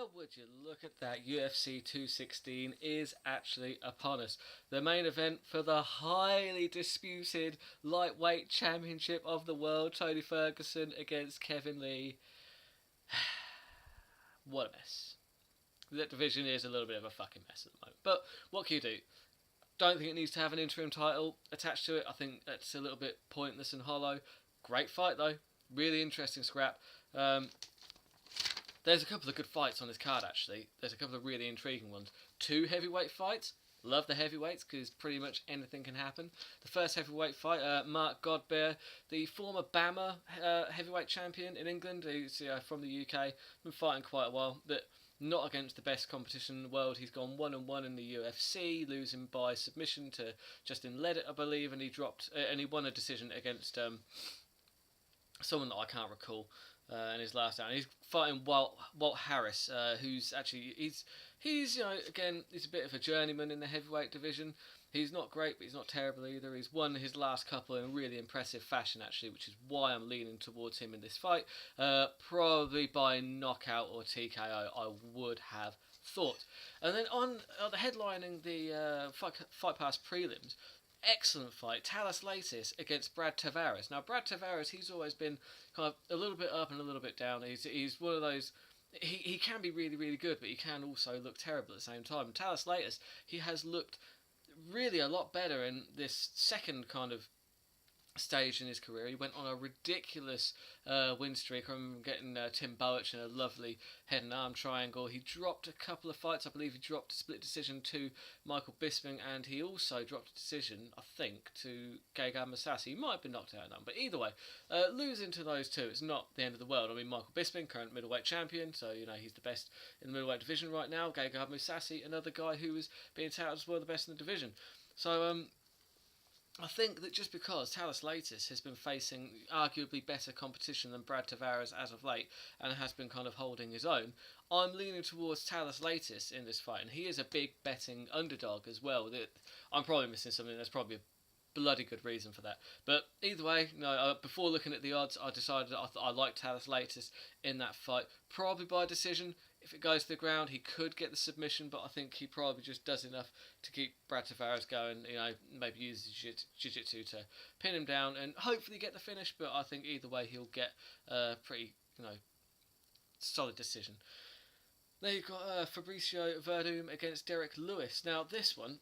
Well, would you look at that, UFC 216 is actually upon us. The main event for the highly disputed lightweight championship of the world, Tony Ferguson against Kevin Lee. What a mess. That division is a little bit of a fucking mess at the moment. But what can you do? Don't think it needs to have an interim title attached to it. I think that's a little bit pointless and hollow. Great fight though. Really interesting scrap. There's a couple of good fights on this card actually. There's a couple of really intriguing ones. 2 heavyweight fights. Love the heavyweights because pretty much anything can happen. The first heavyweight fight, Mark Godbear, the former BAMMA heavyweight champion in England, who's from the UK, been fighting quite a while, but not against the best competition in the world. He's gone 1-1 in the UFC, losing by submission to Justin Leddett, I believe, and he won a decision against someone that I can't recall in his last round. He's fighting Walt Harris, who's actually he's again he's a bit of a journeyman in the heavyweight division. He's not great, but he's not terrible either. He's won his last couple in really impressive fashion, actually, which is why I'm leaning towards him in this fight. Probably by knockout or TKO, I would have thought. And then on the headlining the Fight Pass prelims, excellent fight, Talis Latis against Brad Tavares. Now, Brad Tavares, he's always been kind of a little bit up and a little bit down. He's one of those. He can be really, really good, but he can also look terrible at the same time. Talis Latis, he has looked really a lot better in this second kind of stage in his career. He went on a ridiculous win streak. I remember getting Tim Boach in a lovely head and arm triangle. He dropped a couple of fights. I believe he dropped a split decision to Michael Bisping, and he also dropped a decision, I think, to Gegard Mousasi. He might have been knocked out now, but either way, losing to those two, it's not the end of the world. I mean, Michael Bisping, current middleweight champion, so he's the best in the middleweight division right now. Gegard Mousasi, another guy who was being touted as one of the best in the division. So I think that just because Talis Latis has been facing arguably better competition than Brad Tavares as of late and has been kind of holding his own, I'm leaning towards Talis Latis in this fight, and he is a big betting underdog as well. I'm probably missing something. There's probably a bloody good reason for that. But either way, before looking at the odds, I decided I liked Talis Latis in that fight, probably by decision. If it goes to the ground, he could get the submission, but I think he probably just does enough to keep Brad Tavares going. Maybe use jiu-jitsu to pin him down and hopefully get the finish. But I think either way, he'll get a pretty, solid decision. Then you've got Fabricio Verdum against Derek Lewis. Now this one,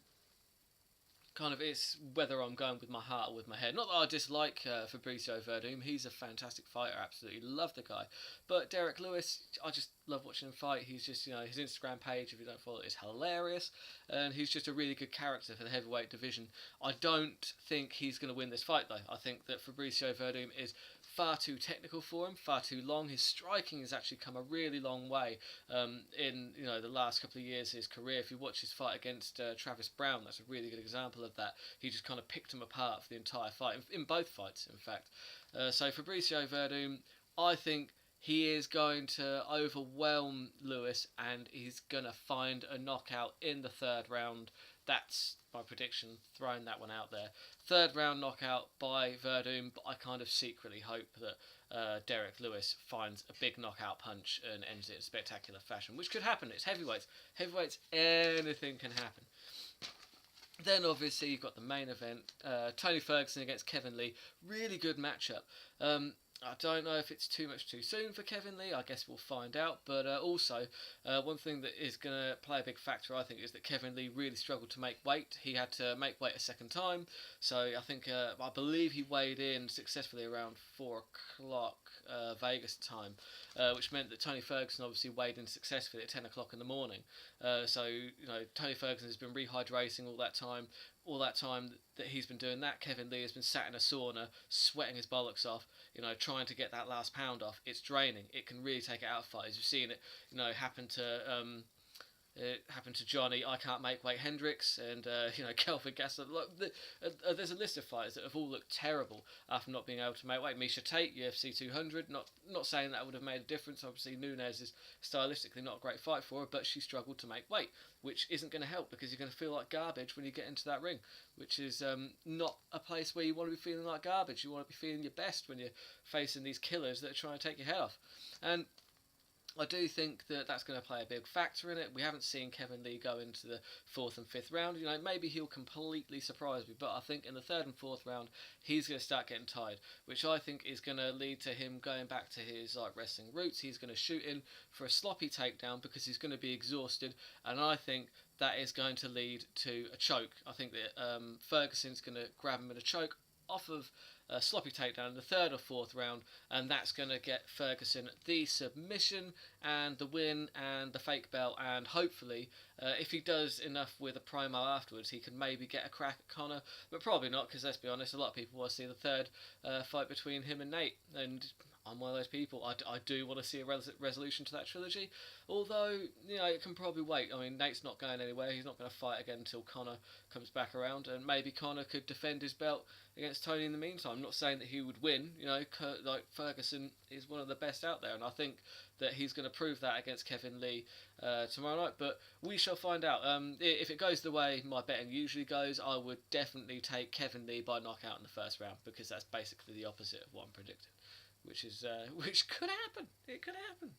kind of, it's whether I'm going with my heart or with my head. Not that I dislike Fabricio Verdum. He's a fantastic fighter. Absolutely love the guy. But Derek Lewis, I just love watching him fight. He's just, his Instagram page, if you don't follow it, is hilarious. And he's just a really good character for the heavyweight division. I don't think he's going to win this fight, though. I think that Fabricio Verdum is far too technical for him, far too long. His striking has actually come a really long way in the last couple of years of his career. If you watch his fight against Travis Brown, that's a really good example of that. He just kind of picked him apart for the entire fight, in both fights, in fact. So Fabricio Verdum, I think he is going to overwhelm Lewis, and he's going to find a knockout in the third round. That's my prediction, throwing that one out there. Third round knockout by Verdum, but I kind of secretly hope that Derek Lewis finds a big knockout punch and ends it in spectacular fashion, which could happen. It's heavyweights. Heavyweights, anything can happen. Then obviously you've got the main event, Tony Ferguson against Kevin Lee. Really good matchup. I don't know if it's too much too soon for Kevin Lee. I guess we'll find out. But also, one thing that is going to play a big factor, I think, is that Kevin Lee really struggled to make weight. He had to make weight a second time. So I believe he weighed in successfully around 4 o'clock Vegas time, which meant that Tony Ferguson obviously weighed in successfully at 10 o'clock in the morning. So Tony Ferguson has been rehydrating all that time. All that time that he's been doing that, Kevin Lee has been sat in a sauna, sweating his bollocks off, trying to get that last pound off. It's draining. It can really take it out of fighters. You've seen it, happen to It happened to Johnny, I Can't Make Weight Hendricks, and Kelvin Gastelum. Look, there's a list of fighters that have all looked terrible after not being able to make weight. Misha Tate, UFC 200. Not saying that would have made a difference. Obviously, Nunes is stylistically not a great fight for her, but she struggled to make weight, which isn't going to help because you're going to feel like garbage when you get into that ring, which is not a place where you want to be feeling like garbage. You want to be feeling your best when you're facing these killers that are trying to take your head off. And I do think that that's going to play a big factor in it. We haven't seen Kevin Lee go into the fourth and fifth round. You know, maybe he'll completely surprise me, but I think in the third and fourth round, he's going to start getting tired, which I think is going to lead to him going back to his wrestling roots. He's going to shoot in for a sloppy takedown because he's going to be exhausted, and I think that is going to lead to a choke. I think that Ferguson's going to grab him in a choke off of a sloppy takedown in the third or fourth round, and that's going to get Ferguson the submission and the win and the fake belt, and hopefully if he does enough with a promo afterwards, he can maybe get a crack at Conor, but probably not, because let's be honest, a lot of people want to see the third fight between him and Nate, and I'm one of those people. I do want to see a resolution to that trilogy, although, you know, it can probably wait. I mean, Nate's not going anywhere. He's not going to fight again until Conor comes back around, and maybe Conor could defend his belt against Tony in the meantime. I'm not saying that he would win. You know, Ferguson is one of the best out there, and I think that he's going to prove that against Kevin Lee tomorrow night. But we shall find out. If it goes the way my betting usually goes, I would definitely take Kevin Lee by knockout in the first round, because that's basically the opposite of what I'm predicting. Which could happen. It could happen.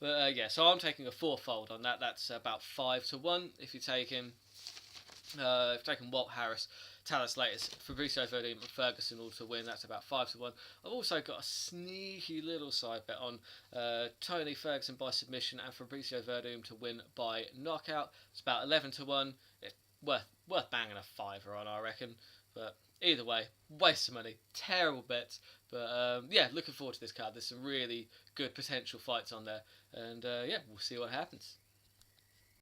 But yeah, so I'm taking a fourfold on that. That's about 5-1 if you take him. If you're taking Walt Harris, Talis Slater, Fabricio Verdum, and Ferguson all to win, that's about 5-1. I've also got a sneaky little side bet on Tony Ferguson by submission and Fabricio Verdum to win by knockout. It's about 11-1. It's worth banging a fiver on, I reckon. But either way, waste of money, terrible bets. But yeah, looking forward to this card. There's some really good potential fights on there, and yeah, we'll see what happens.